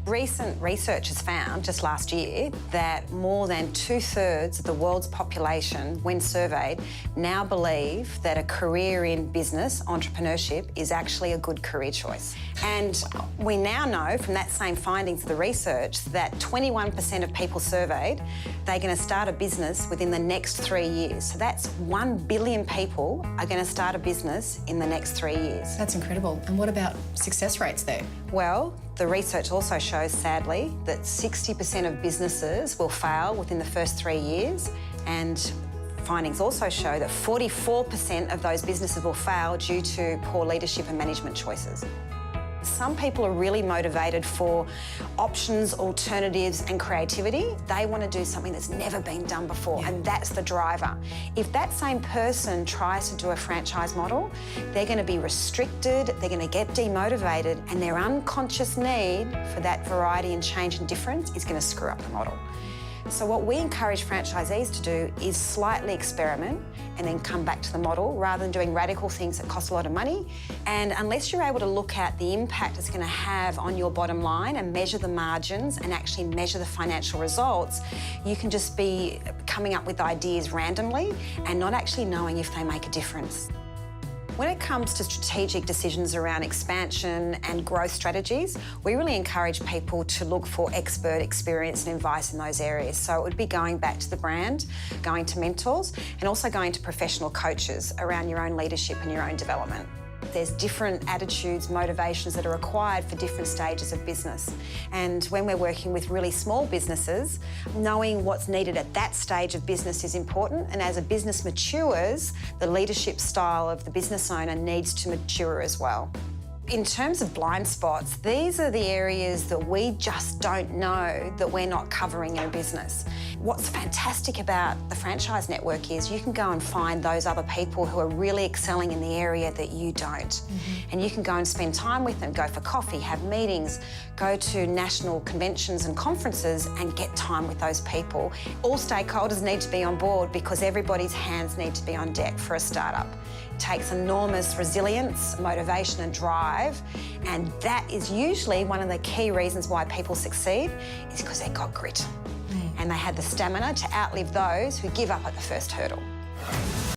Recent research has found, just last year, that more than 2/3 of the world's population, when surveyed, now believe that a career in business, entrepreneurship, is actually a good career choice. And we now know from that same findings of the research that 21% of people surveyed, they're going to start a business within the next 3 years. So that's 1 billion people are going to start a business in the next 3 years. That's incredible. And what about success rates there? Well, the research also shows, sadly, that 60% of businesses will fail within the first 3 years, and findings also show that 44% of those businesses will fail due to poor leadership and management choices. Some people are really motivated for options, alternatives and creativity. They want to do something that's never been done before, and that's the driver. If that same person tries to do a franchise model, they're going to be restricted, they're going to get demotivated, and their unconscious need for that variety and change and difference is going to screw up the model. So what we encourage franchisees to do is slightly experiment and then come back to the model rather than doing radical things that cost a lot of money. And unless you're able to look at the impact it's going to have on your bottom line and measure the margins and actually measure the financial results, you can just be coming up with ideas randomly and not actually knowing if they make a difference. When it comes to strategic decisions around expansion and growth strategies, we really encourage people to look for expert experience and advice in those areas. So it would be going back to the brand, going to mentors, and also going to professional coaches around your own leadership and your own development. There's different attitudes, motivations that are required for different stages of business. And when we're working with really small businesses, knowing what's needed at that stage of business is important. And as a business matures, the leadership style of the business owner needs to mature as well. In terms of blind spots, these are the areas that we just don't know that we're not covering in a business. What's fantastic about the franchise network is you can go and find those other people who are really excelling in the area that you don't. And you can go and spend time with them, go for coffee, have meetings, go to national conventions and conferences and get time with those people. All stakeholders need to be on board because everybody's hands need to be on deck for a startup. It takes enormous resilience, motivation and drive, and that is usually one of the key reasons why people succeed is because they've got grit and they had the stamina to outlive those who give up at the first hurdle.